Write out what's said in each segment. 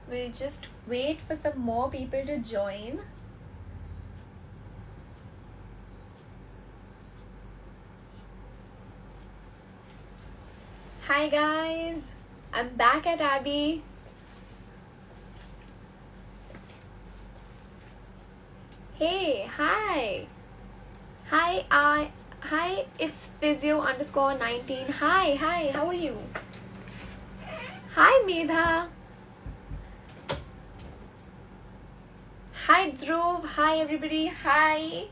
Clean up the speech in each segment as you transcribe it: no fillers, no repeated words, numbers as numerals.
We'll just wait for some more people to join. Hi guys, I'm back at Abby. Hey, hi. Hi, it's physio_19. Hi, how are you? Hi, Medha. Hi, Dhruv. Hi, everybody. Hi.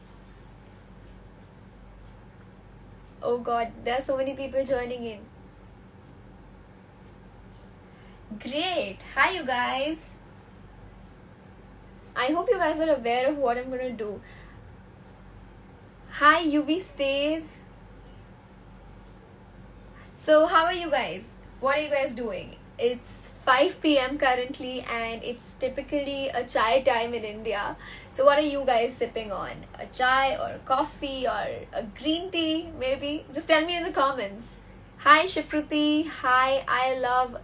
Oh god, there are so many people joining in. Great. Hi, you guys. I hope you guys are aware of what I'm gonna do. Hi, UV Stays. So, how are you guys? What are you guys doing? It's 5 p.m. currently, and it's typically a chai time in India. So, what are you guys sipping on? A chai or a coffee or a green tea, maybe? Just tell me in the comments. Hi, Shipruti. Hi, I love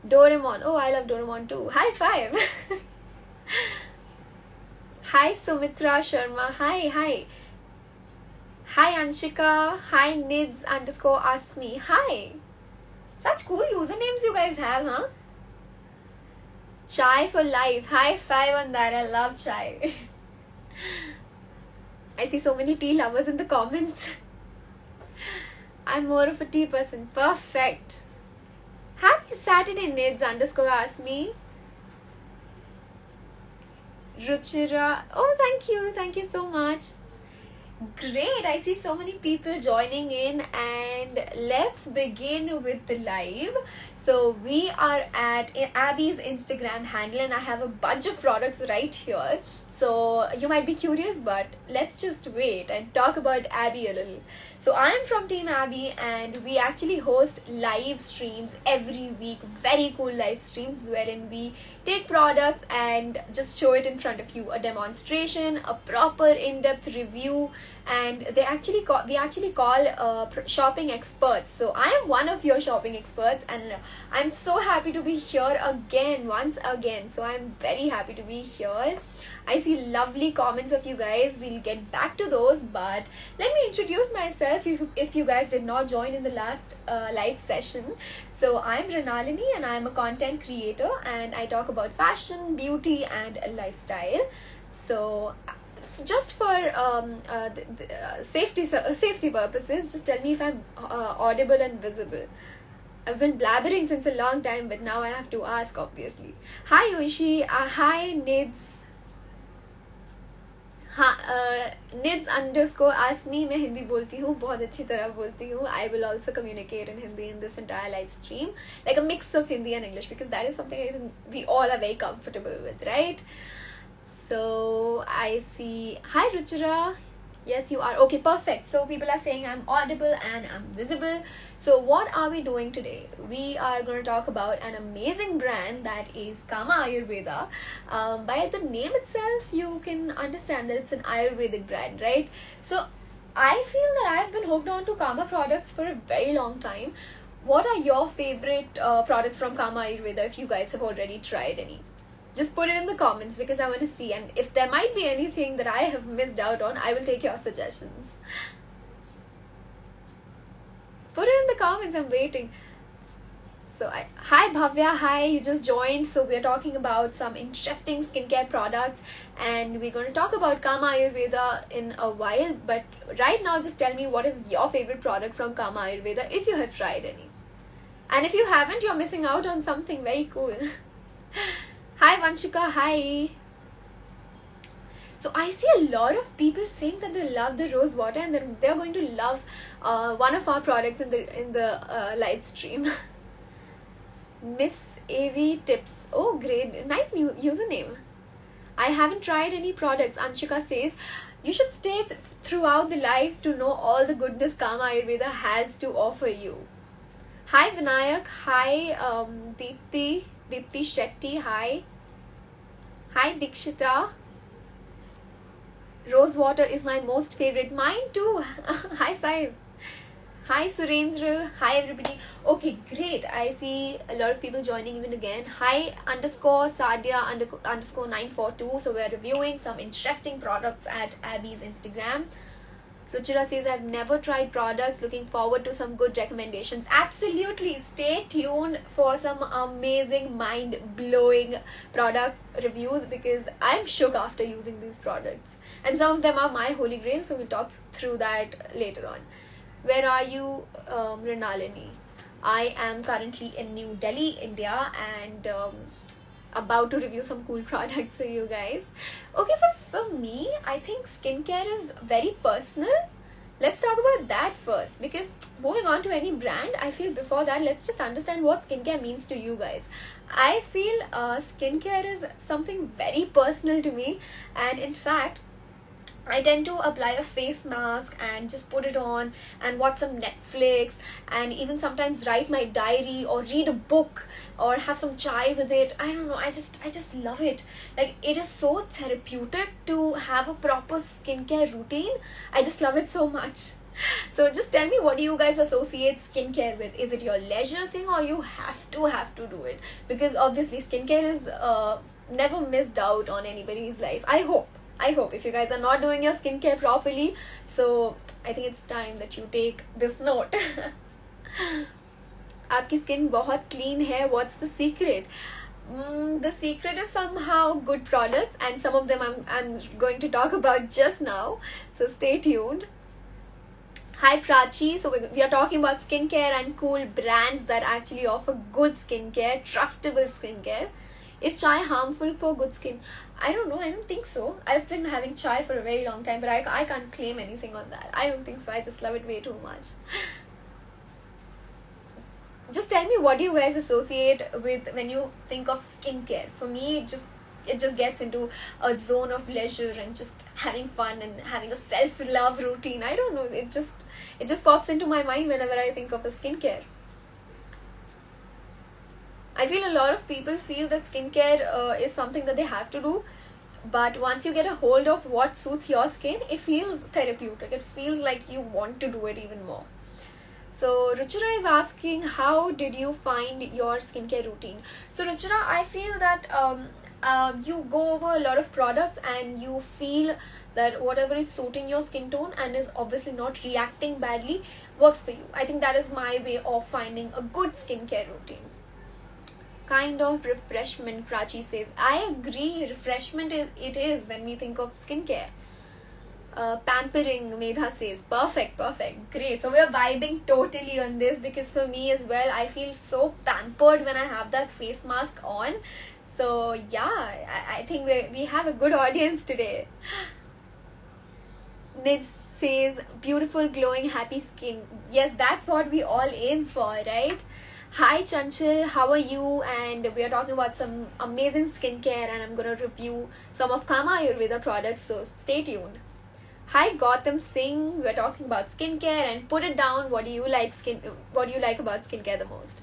Doraemon. Oh, I love Doraemon too. High five. Hi, Sumitra Sharma. Hi. Hi, Anshika. Hi, Nids_Asmi. Hi. Such cool usernames you guys have, huh? Chai for life. High five on that. I love chai. I see so many tea lovers in the comments. I'm more of a tea person. Perfect. Happy Saturday, Nids_Asmi. Ruchira. Oh, thank you so much. Great, I see so many people joining in, and let's begin with the live. So we are at Abby's Instagram handle, and I have a bunch of products right here. So you might be curious, but let's just wait and talk about Abby a little. So I'm from Team Abby, and we actually host live streams every week, very cool live streams wherein we take products and just show it in front of you, a demonstration, a proper in-depth review, and we actually call shopping experts. So I am one of your shopping experts, and I'm so happy to be here once again. So I'm very happy to be here. I see lovely comments of you guys. We'll get back to those, but let me introduce myself if you guys did not join in the last live session. So I'm Renalini, and I'm a content creator, and I talk about fashion, beauty, and lifestyle. So just for safety purposes, just tell me if I'm audible and visible. I've been blabbering since a long time, but now I have to ask, obviously. Hi, Uishi. Hi, Nids. हाँ Nids_Asmi. मैं हिंदी बोलती हूँ, बहुत अच्छी तरह बोलती हूँ. I will also communicate in Hindi in this entire live stream, like a mix of Hindi and English, because that is something I think we all are very comfortable with, right? So I see. Hi, Ruchira. Yes, you are. Okay, perfect. So people are saying I'm audible and I'm visible. So what are we doing today? We are going to talk about an amazing brand that is Kama Ayurveda. By the name itself, you can understand that it's an Ayurvedic brand, right? So I feel that I've been hooked on to Kama products for a very long time. What are your favorite products from Kama Ayurveda, if you guys have already tried any? Just put it in the comments, because I want to see, and if there might be anything that I have missed out on, I will take your suggestions. Put it in the comments, I'm waiting. So hi Bhavya, hi, you just joined. So we're talking about some interesting skincare products, and we're going to talk about Kama Ayurveda in a while, but right now just tell me what is your favorite product from Kama Ayurveda, if you have tried any. And if you haven't, you're missing out on something very cool. Hi Vanshika, hi. So I see a lot of people saying that they love the rose water, and that they're going to love one of our products in the live stream. Miss AV Tips. Oh, great. Nice new username. I haven't tried any products. Anshika says, you should stay throughout the live to know all the goodness Kama Ayurveda has to offer you. Hi Vinayak. Hi Deepti Shetty. Hi Dikshita. Rose water is my most favorite. Mine too. High five. Hi Surendra. Hi everybody. Okay, great. I see a lot of people joining even again. Hi underscore Sadia underscore 942. So we're reviewing some interesting products at Abby's Instagram. Ruchira says, I've never tried products. Looking forward to some good recommendations. Absolutely. Stay tuned for some amazing, mind-blowing product reviews because I'm shook after using these products. And some of them are my holy grail, so we'll talk through that later on. Where are you, Rinalini? I am currently in New Delhi, India, and about to review some cool products for you guys. Okay, so for me, I think skincare is very personal. Let's talk about that first because moving on to any brand, I feel before that, let's just understand what skincare means to you guys. I feel skincare is something very personal to me, and in fact, I tend to apply a face mask and just put it on and watch some Netflix and even sometimes write my diary or read a book or have some chai with it. I don't know, I just love it. Like, it is so therapeutic to have a proper skincare routine. I just love it so much. So just tell me, what do you guys associate skincare with? Is it your leisure thing or you have to do it? Because obviously skincare is never missed out on anybody's life. I hope if you guys are not doing your skincare properly, so I think it's time that you take this note. आपकी skin बहुत clean है. What's the secret? The secret is somehow good products, and some of them I'm going to talk about just now. So stay tuned. Hi Prachi. So we are talking about skincare and cool brands that actually offer good skincare, trustable skincare. Is chai harmful for good skin? I don't know. I don't think so. I've been having chai for a very long time, but I can't claim anything on that. I don't think so. I just love it way too much. Just tell me, what do you guys associate with when you think of skincare? For me, it just gets into a zone of leisure and just having fun and having a self-love routine. I don't know. It just pops into my mind whenever I think of a skincare. I feel a lot of people feel that skincare is something that they have to do, but once you get a hold of what suits your skin, it feels therapeutic. It feels like you want to do it even more. So Ruchira is asking, how did you find your skincare routine? So Ruchira, I feel that you go over a lot of products and you feel that whatever is suiting your skin tone and is obviously not reacting badly works for you. I think that is my way of finding a good skincare routine. Kind of refreshment, Prachi says. I agree, refreshment it is when we think of skincare. Pampering, Medha says. Perfect, great. So we're vibing totally on this because for me as well, I feel so pampered when I have that face mask on. So yeah, I think we have a good audience today. Nid says, beautiful, glowing, happy skin. Yes, that's what we all aim for, right? Hi Chanchal, how are you? And we are talking about some amazing skincare, and I'm going to review some of Kama Ayurveda products, so stay tuned. Hi Gautam Singh, we're talking about skincare, and put it down, what do you like about skincare the most?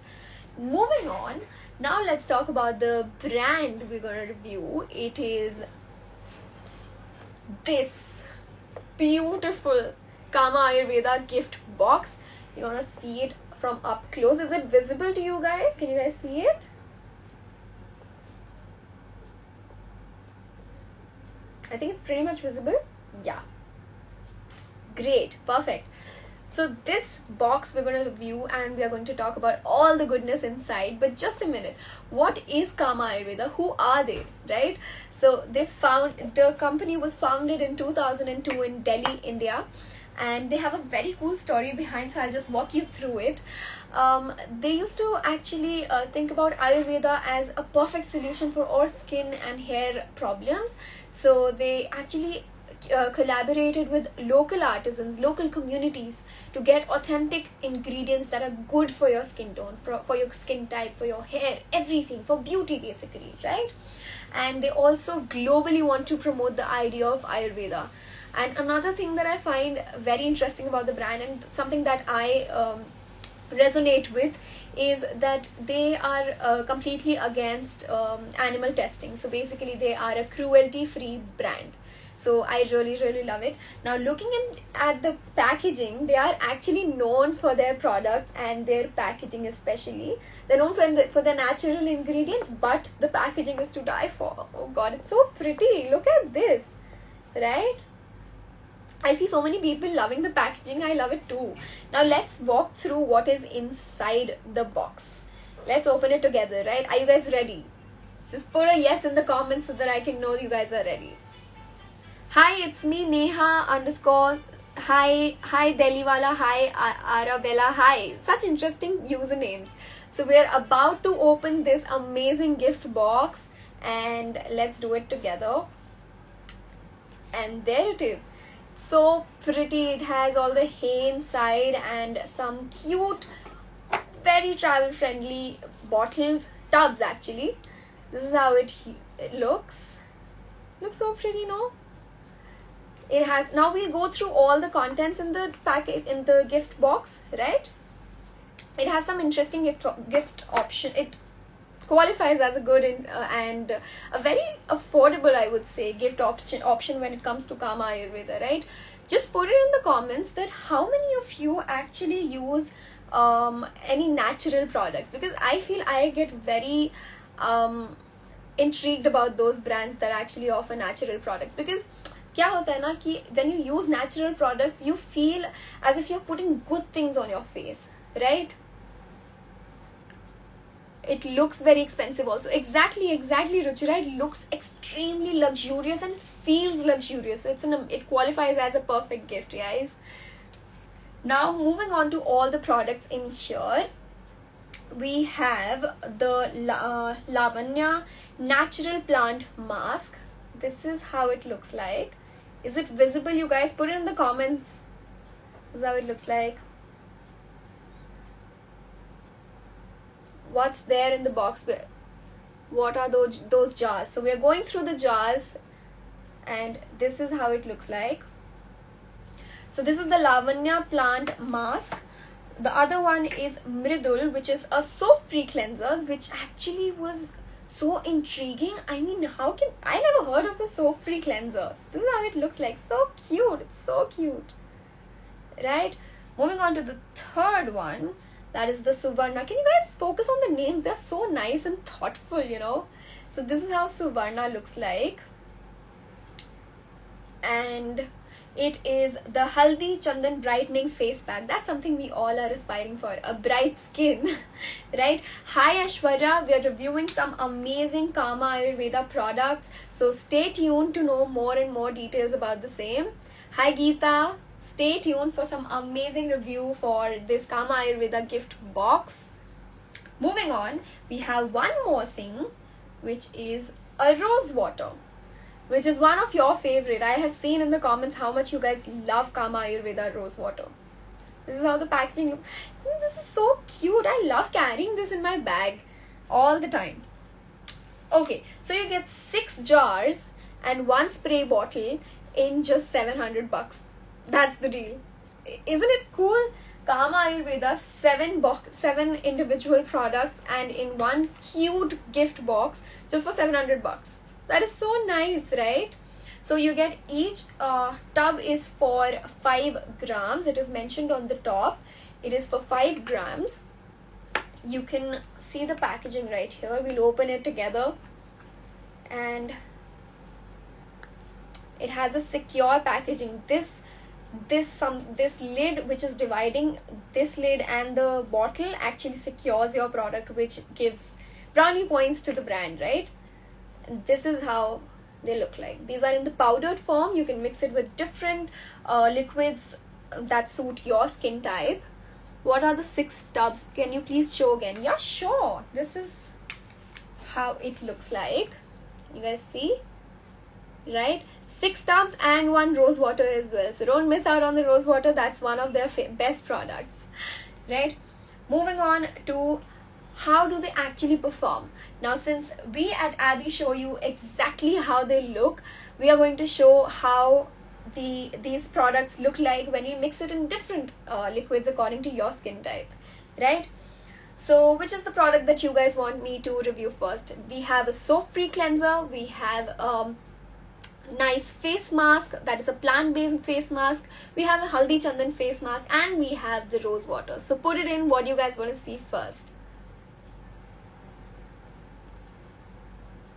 Moving on, now let's talk about the brand we're going to review. It is this beautiful Kama Ayurveda gift box. You're going to see it from up close. Is it visible to you guys? Can you guys see it? I think it's pretty much visible. Yeah. Great. Perfect. So this box we're going to review, and we are going to talk about all the goodness inside. But just a minute. What is Kama Ayurveda? Who are they? Right? So the company was founded in 2002 in Delhi, India. And they have a very cool story behind, so I'll just walk you through it. They used to actually think about Ayurveda as a perfect solution for all skin and hair problems. So they actually collaborated with local artisans, local communities to get authentic ingredients that are good for your skin tone, for your skin type, for your hair, everything, for beauty basically, right? And they also globally want to promote the idea of Ayurveda. And another thing that I find very interesting about the brand, and something that I resonate with, is that they are completely against animal testing. So basically they are a cruelty free brand. So I really love it. Now looking at the packaging, they are actually known for their products and their packaging especially. They're known for the natural ingredients, but the packaging is to die for. Oh god, it's so pretty. Look at this, right? I see so many people loving the packaging. I love it too. Now let's walk through what is inside the box. Let's open it together, right? Are you guys ready? Just put a yes in the comments so that I can know you guys are ready. Hi, it's me, Neha _ hi Deliwala, hi Arabella, hi. Such interesting usernames. So we're about to open this amazing gift box and let's do it together. And there it is. So pretty. It has all the hay inside and some cute, very travel friendly bottles, tubs actually. This is how it looks. Looks so pretty, no? It has, now we'll go through all the contents in the packet, in the gift box, right? It has some interesting gift option. It qualifies as a good and a very affordable, I would say, gift option when it comes to Kama Ayurveda, right? Just put it in the comments that how many of you actually use any natural products, because I feel I get very intrigued about those brands that actually offer natural products. Because क्या होता है ना कि when you use natural products, you feel as if you're putting good things on your face, right? It looks very expensive also. Exactly, Ruchira. It looks extremely luxurious and feels luxurious. So it qualifies as a perfect gift, guys. Now, moving on to all the products in here. We have the Lavanya Natural Plant Mask. This is how it looks like. Is it visible, you guys? Put it in the comments. This is how it looks like. What's there in the box? What are those jars? So we're going through the jars and this is how it looks like. So this is the Lavanya Plant Mask. The other one is Mridul, which is a soap-free cleanser, which actually was so intriguing. I mean, I never heard of a soap-free cleansers. This is how it looks like. So cute. It's so cute. Right? Moving on to the third one. That is the Suvarna. Can you guys focus on the names? They're so nice and thoughtful, you know. So this is how Suvarna looks like. And it is the Haldi Chandan Brightening Face Pack. That's something we all are aspiring for. A bright skin. Right? Hi Ashwarya. We are reviewing some amazing Kama Ayurveda products. So stay tuned to know more and more details about the same. Hi Geeta. Stay tuned for some amazing review for this Kama Ayurveda gift box. Moving on, we have one more thing, which is a rose water, which is one of your favorite. I have seen in the comments how much you guys love Kama Ayurveda rose water. This is how the packaging looks. This is so cute. I love carrying this in my bag all the time. Okay, so you get 6 jars and 1 spray bottle in just 700 bucks. That's the deal. Isn't it cool? Kama Ayurveda, 7 individual products and in one cute gift box just for 700 bucks. That is so nice, right? So you get each tub is for 5 grams. It is mentioned on the top. It is for 5 grams. You can see the packaging right here. We'll open it together. And it has a secure packaging. This lid, which is dividing this lid and the bottle, actually secures your product, which gives brownie points to the brand, right? And this is how they look like. These are in the powdered form. You can mix it with different liquids that suit your skin type. What are the 6 tubs? Can you please show again? Yeah, sure. This is how it looks like. You guys see? Right? 6 tubs and 1 rose water as well. So don't miss out on the rose water. That's one of their best products. Right? Moving on to how do they actually perform. Now, since we at Abby show you exactly how they look, we are going to show how these products look like when you mix it in different liquids according to your skin type. Right? So which is the product that you guys want me to review first? We have a soap-free cleanser. We have nice face mask, that is a plant-based face mask. We have a haldi chandan face mask, and we have the rose water. So put it in. What do you guys want to see first?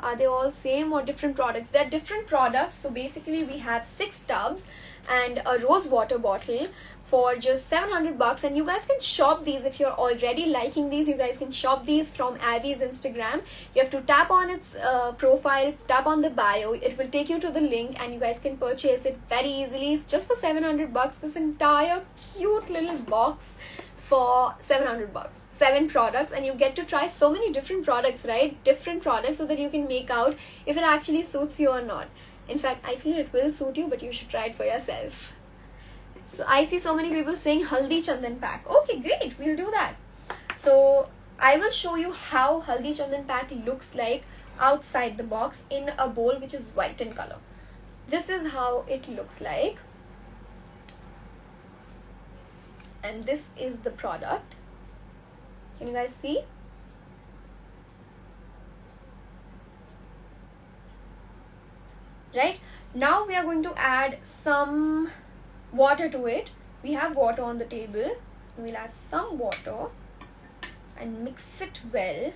Are they all same or different products? They're different products. So basically we have 6 tubs and a rose water bottle for just $700, and you guys can shop these if you're already liking these. You guys can shop these from Abby's Instagram. You have to tap on its profile, tap on the bio, it will take you to the link, and you guys can purchase it very easily just for $700. This entire cute little box for $700, 7 products, and you get to try so many different products, right? Different products, so that you can make out if it actually suits you or not. In fact, I feel it will suit you, but you should try it for yourself. So I see so many people saying haldi chandan pack. Okay, great, we'll do that. So I will show you how haldi chandan pack looks like outside the box in a bowl which is white in color. This is how it looks like, and this is the product. Can you guys see? Right, now we are going to add some water to it. We have water on the table. We'll add some water and mix it well.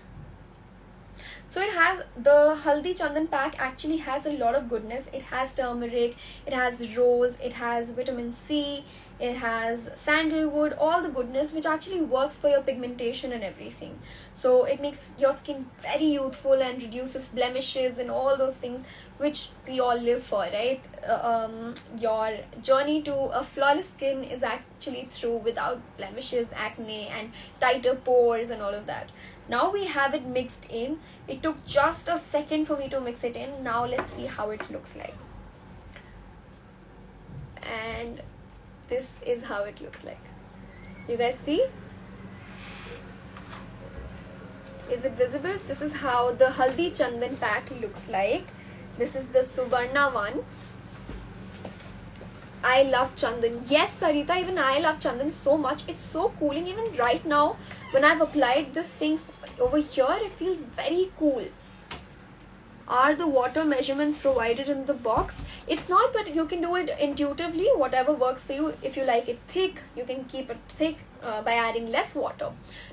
So it has, the haldi chandan pack actually has a lot of goodness. It has turmeric, it has rose, it has vitamin C, it has sandalwood, all the goodness which actually works for your pigmentation and everything. So it makes your skin very youthful and reduces blemishes and all those things which we all live for, right? Your journey to a flawless skin is actually through without blemishes, acne and tighter pores and all of that. Now we have it mixed in. It took just a second for me to mix it in. Now let's see how it looks like. And this is how it looks like. You guys see? Is it visible? This is how the haldi chandan pack looks like. This is the Suvarna one. I love chandan. Yes, Sarita, even I love chandan so much. It's so cooling. Even right now, when I've applied this thing over here, it feels very cool. Are the water measurements provided in the box? It's not, but you can do it intuitively, whatever works for you. If you like it thick, you can keep it thick by adding less water.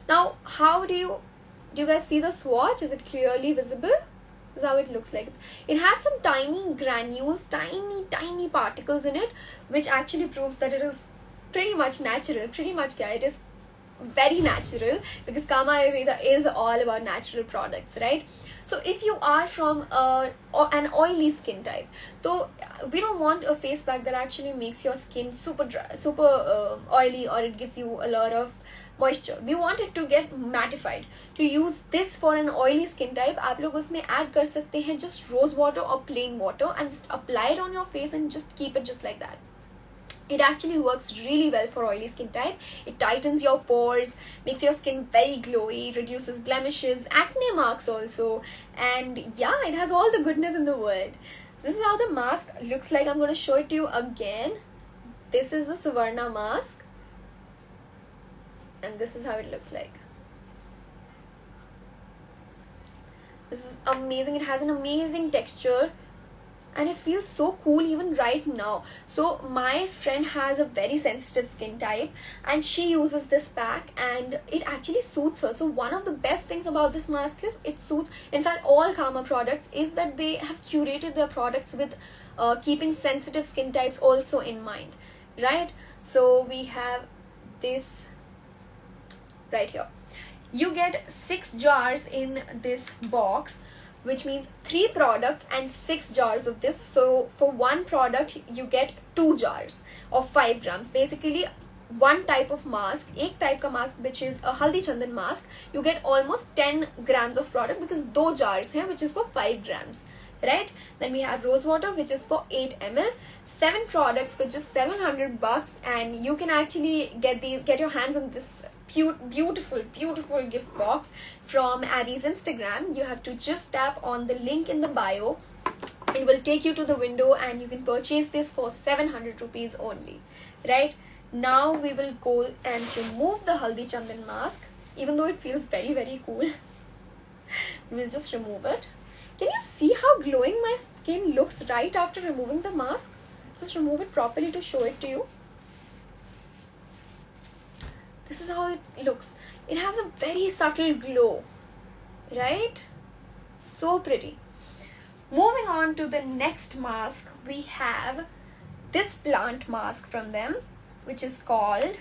Now, how do you guys see the swatch? Is it clearly visible? This is how it looks like. It has some tiny granules, tiny particles in it, which actually proves that it is pretty much natural. Pretty much, yeah, it is very natural, because Kama Ayurveda is all about natural products, right? So if you are from an oily skin type, so we don't want a face pack that actually makes your skin super dry, super oily, or it gives you a lot of moisture. We want it to get mattified. To use this for an oily skin type, आप लोग उसमें add कर सकते हैं just rose water or plain water, and just apply it on your face and just keep it just like that. It actually works really well for oily skin type. It tightens your pores, makes your skin very glowy, reduces blemishes, acne marks also, and yeah, it has all the goodness in the world. This is how the mask looks like. I'm going to show it to you again. This is the Suvarna mask, and this is how it looks like. This is amazing. It has an amazing texture, and it feels so cool even right now. So my friend has a very sensitive skin type, and she uses this pack, and it actually suits her. So one of the best things about this mask is it suits, in fact all Kama products, is that they have curated their products with keeping sensitive skin types also in mind, right? So we have this right here. You get 6 jars in this box, which means 3 products and 6 jars of this. So for one product you get 2 jars of 5 grams. Basically one type of mask, एक type का mask, which is a haldi chandan mask, you get almost 10 grams of product, because 2 jars हैं, which is for 5 grams, right? Then we have rose water, which is for 8 ml. 7 products for just $700, and you can actually get your hands on this beautiful gift box from Abby's Instagram. You have to just tap on the link in the bio. It will take you to the window, and you can purchase this for 700 rupees only, right? Now we will go and remove the haldi chandan mask, even though it feels very cool. We'll just remove it. Can you see how glowing my skin looks right after removing the mask? Just remove it properly to show it to you. This is how it looks. It has a very subtle glow, right? So pretty. Moving on to the next mask, we have this plant mask from them, which is called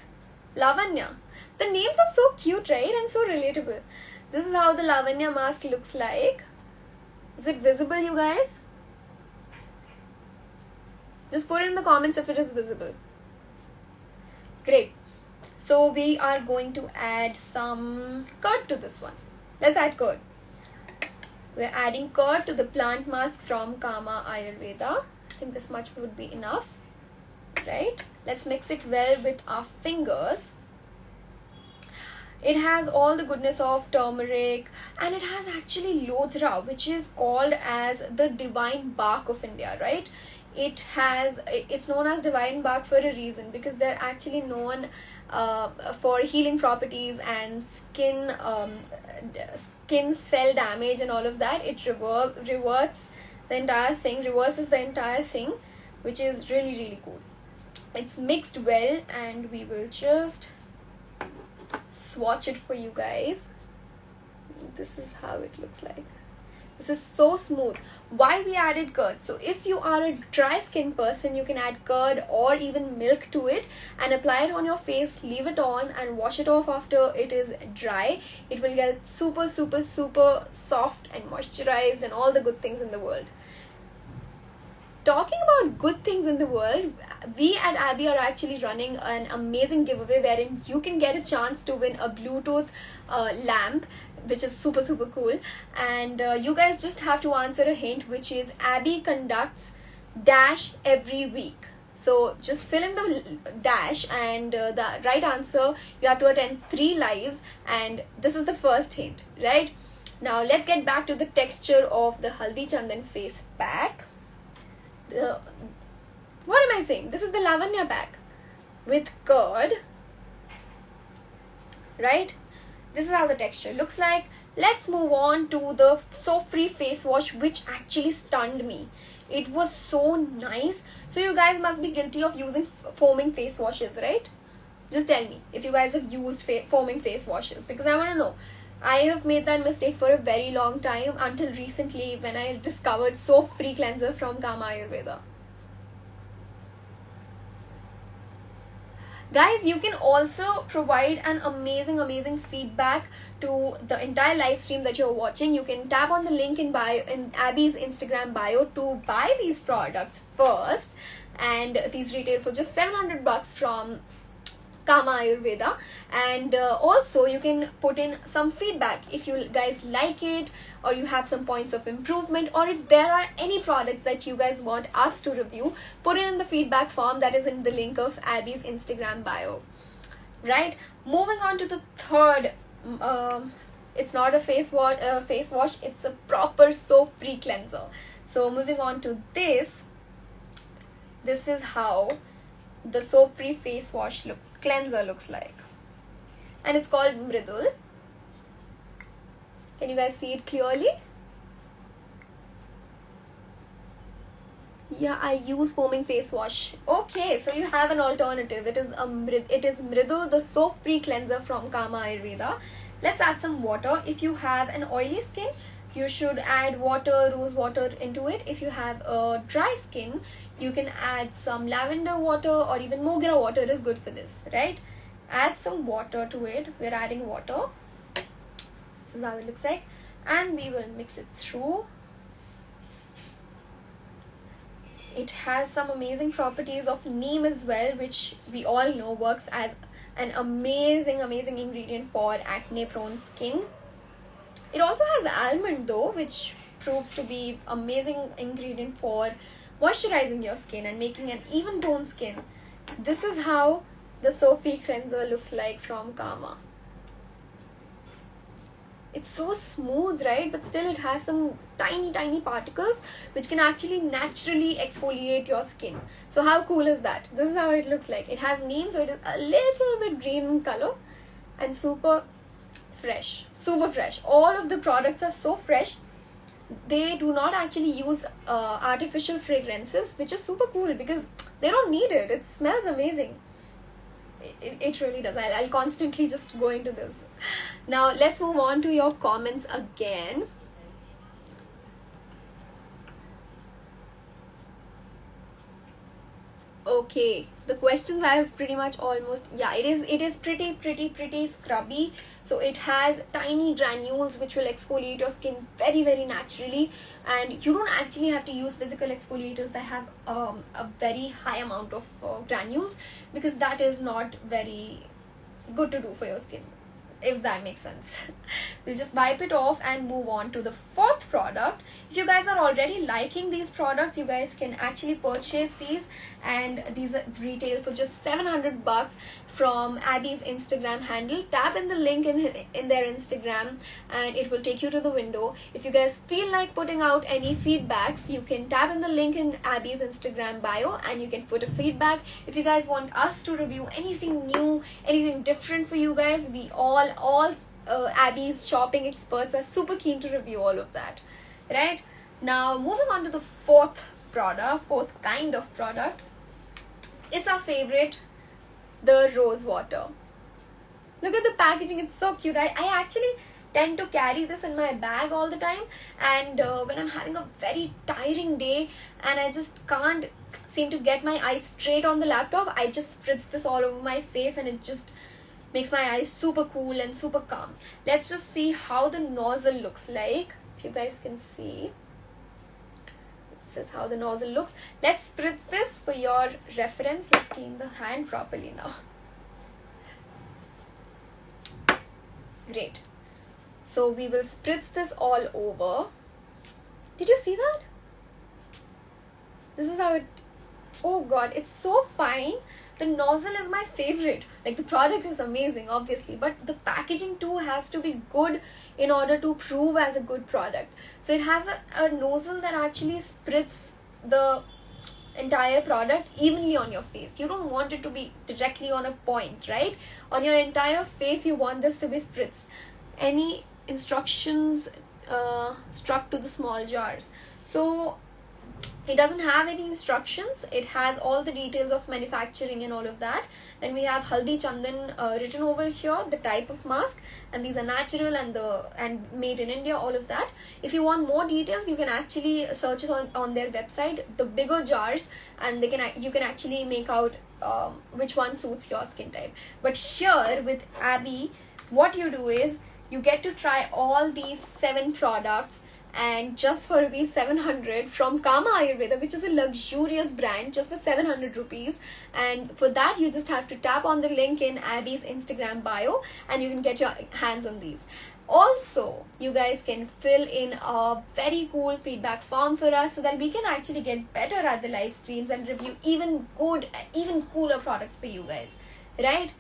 Lavanya. The names are so cute, right? And so relatable. This is how the Lavanya mask looks like. Is it visible, you guys? Just put it in the comments if it is visible. Great. So we are going to add some curd to this one. Let's add curd. We're adding curd to the plant mask from Kama Ayurveda. I think this much would be enough, right? Let's mix it well with our fingers. It has all the goodness of turmeric, and it has actually Lodhra, which is called as the divine bark of India, right? It's known as divine bark for a reason, because they're actually known for healing properties and skin cell damage and all of that. It reverses the entire thing, which is really, really cool. It's mixed well, and we will just swatch it for you guys. This is how it looks like. This is so smooth. Why we added curd? So if you are a dry skin person, you can add curd or even milk to it and apply it on your face, leave it on and wash it off after it is dry. It will get super, super, super soft and moisturized and all the good things in the world. Talking about good things in the world, we at Abby are actually running an amazing giveaway wherein you can get a chance to win a Bluetooth lamp, which is super, super cool. And you guys just have to answer a hint, which is Abby conducts dash every week. So just fill in the dash, and the right answer, you have to attend 3 lives, and this is the first hint, right? Now let's get back to the texture of the Haldi Chandan face pack. What am I saying? This is the Lavanya pack with curd, right? This is how the texture looks like. Let's move on to the Soap Free face wash, which actually stunned me. It was so nice. So you guys must be guilty of using foaming face washes, right? Just tell me if you guys have used foaming face washes, because I want to know. I have made that mistake for a very long time until recently when I discovered Soap Free cleanser from Kama Ayurveda. Guys, you can also provide an amazing feedback to the entire live stream that you're watching. You can tap on the link in Abby's Instagram bio to buy these products first, and these retail for just $700 from Kama Ayurveda. And also you can put in some feedback if you guys like it, or you have some points of improvement, or if there are any products that you guys want us to review, put it in the feedback form that is in the link of Abby's Instagram bio, right? Moving on to the third, it's not a face wash, it's a proper soap free cleanser. So moving on to this is how the soap free face wash cleanser looks like, and it's called Mridul. Can you guys see it clearly? Yeah, I use foaming face wash. Okay, so you have an alternative. It is Mridul, the soap free cleanser from Kama Ayurveda. Let's add some water. If you have an oily skin, you should add rose water into it. If you have a dry skin, you can add some lavender water, or even mogra water is good for this, right? Add some water to it. We're adding water. This is how it looks like, and we will mix it through. It has some amazing properties of neem as well, which we all know works as an amazing ingredient for acne prone skin. It also has almond though, which proves to be amazing ingredient for moisturizing your skin and making an even toned skin. This is how the soap free cleanser looks like from Kama. It's so smooth, right? But still it has some tiny particles which can actually naturally exfoliate your skin. So how cool is that? This is how it looks like. It has neem, so it is a little bit green in color, and super fresh. All of the products are so fresh. they do not actually use artificial fragrances, which is super cool because they don't need it. It smells amazing. It really does. I'll constantly just go into this. Now let's move on to your comments again. Okay, the questions I have pretty much almost, yeah, it is pretty scrubby. So it has tiny granules which will exfoliate your skin very naturally, and you don't actually have to use physical exfoliators that have a very high amount of granules, because that is not very good to do for your skin, if that makes sense. We'll just wipe it off and move on to the fourth product. If you guys are already liking these products, you guys can actually purchase these, and these are retail for just 700 bucks from Abby's Instagram handle. Tap in the link in their Instagram and it will take you to the window. If you guys feel like putting out any feedbacks, you can tap in the link in Abby's Instagram bio and you can put a feedback. If you guys want us to review anything new, anything different for you guys, we all Abby's shopping experts are super keen to review all of that. Right, now moving on to the fourth kind of product. It's our favorite, the rose water. Look at the packaging, it's so cute. I actually tend to carry this in my bag all the time, and when I'm having a very tiring day and I just can't seem to get my eyes straight on the laptop, I just spritz this all over my face and it just makes my eyes super cool and super calm. Let's just see how the nozzle looks like. If you guys can see, this is how the nozzle looks. Let's spritz this for your reference. Let's clean the hand properly now. Great. So we will spritz this all over. Did you see that? This is how it, oh god, it's so fine. The nozzle is my favorite. Like, the product is amazing, obviously, but the packaging too has to be good in order to prove as a good product. So it has a nozzle that actually spritz the entire product evenly on your face. You don't want it to be directly on a point, right? On your entire face, you want this to be spritzed. Any instructions struck to the small jars. So it doesn't have any instructions. It has all the details of manufacturing and all of that. Then we have Haldi Chandan written over here, the type of mask, and these are natural and made in India, all of that. If you want more details, you can actually search it on their website, the bigger jars, and you can actually make out which one suits your skin type. But here with Abby, what you do is you get to try all these 7 products, and just for rupees 700 from Kama Ayurveda, which is a luxurious brand, just for 700 rupees. And for that, you just have to tap on the link in Abby's Instagram bio and you can get your hands on these. Also, you guys can fill in a very cool feedback form for us so that we can actually get better at the live streams and review even cooler products for you guys, right?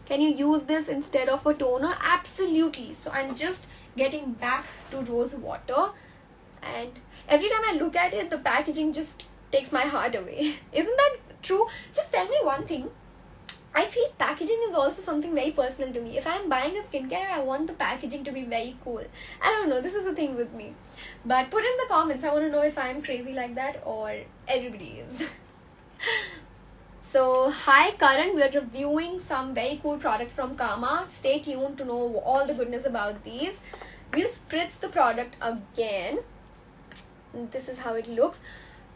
Can you use this instead of a toner? Absolutely. So I'm just getting back to rose water, and every time I look at it, the packaging just takes my heart away. Isn't that true? Just tell me one thing. I feel packaging is also something very personal to me. If I'm buying a skincare, I want the packaging to be very cool. I don't know, this is a thing with me. But put in the comments, I want to know if I'm crazy like that or everybody is. So, hi Karan, we are reviewing some very cool products from Kama. Stay tuned to know all the goodness about these. We'll spritz the product again. This is how it looks.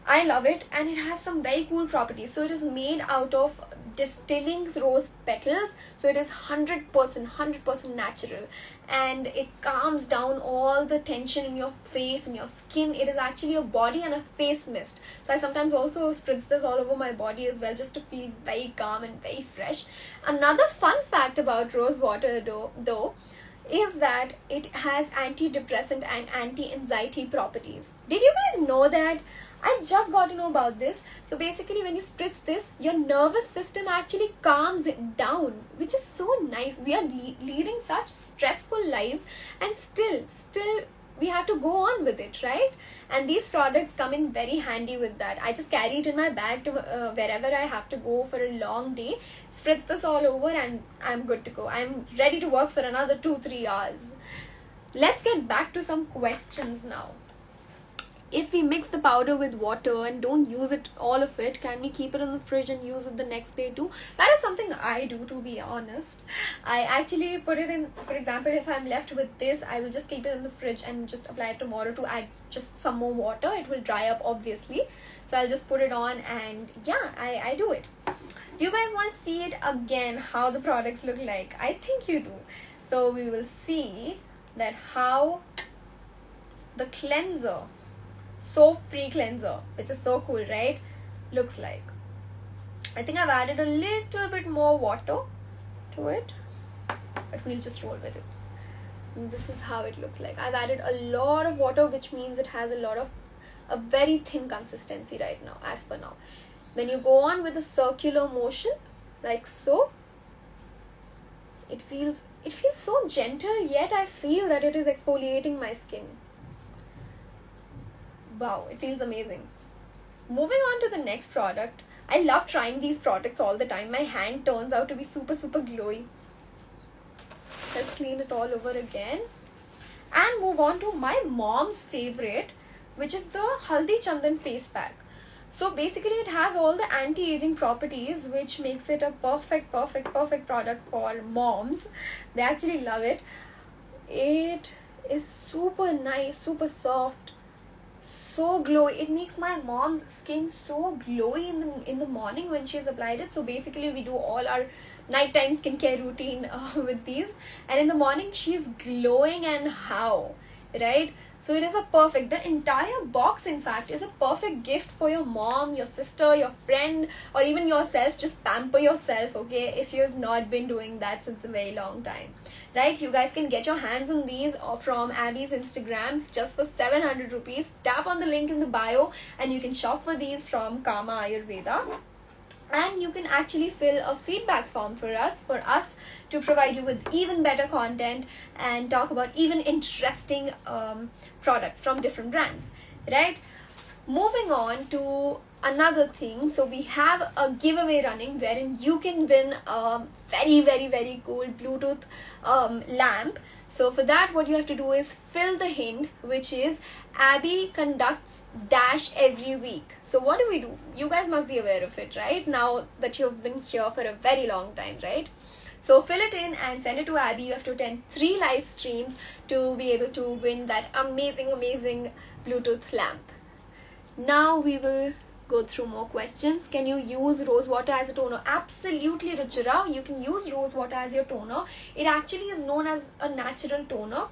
I love it, and it has some very cool properties. So it is made out of distilling rose petals. So it is 100% natural, and it calms down all the tension in your face and your skin. It is actually a body and a face mist. So I sometimes also spritz this all over my body as well, just to feel very calm and very fresh. Another fun fact about rose water though is that it has antidepressant and anti-anxiety properties. Did you guys know that? I just got to know about this. So basically, when you spritz this, your nervous system actually calms it down, which is so nice. We are leading such stressful lives, and still we have to go on with it, right? And these products come in very handy with that. I just carry it in my bag to wherever I have to go for a long day, spritz this all over, and I'm good to go. I'm ready to work for another 2-3 hours. Let's get back to some questions now. we mix the powder with water and don't use it, all of it, can we keep it in the fridge and use it the next day too? That is something I do, to be honest. I actually put it in, for example, if I'm left with this, I will just keep it in the fridge and just apply it tomorrow to add just some more water. It will dry up obviously, so I'll just put it on, and yeah, I do it. Do you guys want to see it again, how the products look like? I think you do. So we will see that how the cleanser, soap free cleanser, which is so cool, right, looks like. I think I've added a little bit more water to it, but we'll just roll with it. And this is how it looks like. I've added a lot of water, which means it has a very thin consistency right now, as per now. When you go on with a circular motion like so, it feels so gentle, yet I feel that it is exfoliating my skin. Wow, it feels amazing. Moving on to the next product. I love trying these products all the time. My hand turns out to be super glowy. Let's clean it all over again and move on to my mom's favorite, which is the Haldi Chandan face pack. So basically it has all the anti-aging properties, which makes it a perfect product for moms. They actually love it. It is super nice, super soft, so glowy. It makes my mom's skin so glowy in the morning when she's applied it. So basically we do all our nighttime skincare routine with these, and in the morning she's glowing, and how, right? So it is the entire box in fact is a perfect gift for your mom, your sister, your friend, or even yourself. Just pamper yourself, okay, if you've not been doing that since a very long time, right? You guys can get your hands on these from Abby's Instagram just for 700 rupees. Tap on the link in the bio and you can shop for these from Kama Ayurveda. And you can actually fill a feedback form for us to provide you with even better content and talk about even interesting products from different brands, right? Moving on to another thing. So we have a giveaway running wherein you can win a very cool Bluetooth lamp. So for that, what you have to do is fill the hint, which is Abby conducts dash every week. So what do we do? You guys must be aware of it, right? Now that you've been here for a very long time, right? So fill it in and send it to Abby. You have to attend 3 live streams to be able to win that amazing Bluetooth lamp. Now we will go through more questions. Can you use rose water as a toner? Absolutely, Ruchira. You can use rose water as your toner. It actually is known as a natural toner.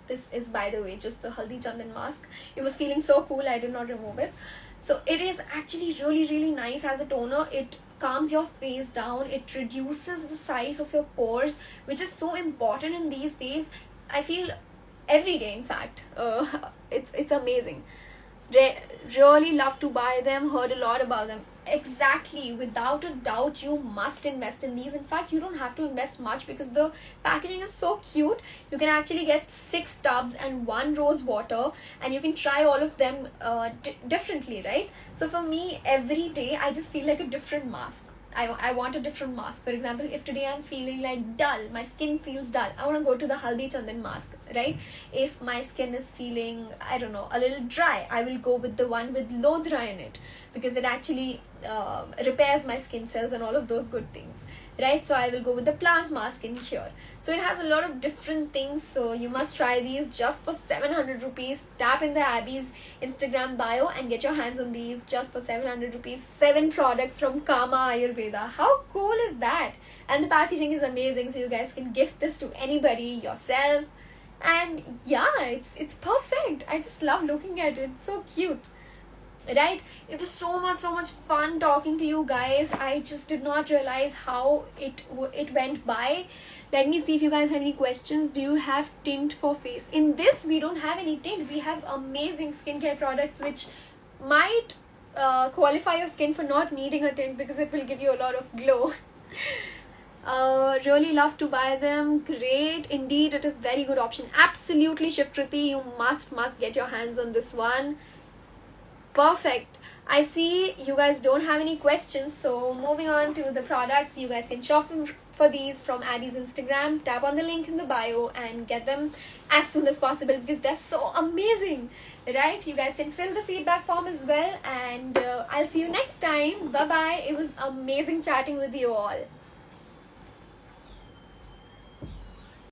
This is, by the way, just the Haldi Chandan mask. It was feeling so cool, I did not remove it. So it is actually really nice as a toner. It calms your face down. It reduces the size of your pores, which is so important in these days. I feel every day, in fact. It's amazing. Really love to buy them. Heard a lot about them. Exactly, without a doubt, you must invest in these. In fact, you don't have to invest much because the packaging is so cute. You can actually get 6 tubs and 1 rose water, and you can try all of them differently, right? So for me, every day I just feel like a different mask. I want a different mask. For example, if today I'm feeling like dull, my skin feels dull, I want to go to the Haldi Chandan mask, right? If my skin is feeling, I don't know, a little dry, I will go with the one with Lodra in it, because it actually repairs my skin cells and all of those good things, right? So I will go with the plant mask in here. So it has a lot of different things. So you must try these just for 700 rupees. Tap in the Abby's Instagram bio and get your hands on these just for 700 rupees. 7 products from Kama Ayurveda. How cool is that? And the packaging is amazing, so you guys can gift this to anybody, yourself. And yeah, it's perfect. I just love looking at it. It's so cute, right? It was so much fun talking to you guys. I just did not realize how it went by. Let me see if you guys have any questions. Do you have tint for face? In this, we don't have any tint. We have amazing skincare products which might qualify your skin for not needing a tint, because it will give you a lot of glow. Really love to buy them. Great, indeed, it is very good option. Absolutely, Shifkriti, you must get your hands on this one. Perfect. I see you guys don't have any questions, so moving on to the products. You guys can for these from Abby's Instagram. Tap on the link in the bio and get them as soon as possible because they're so amazing, right? You guys can fill the feedback form as well, and I'll see you next time. Bye bye. It was amazing chatting with you all.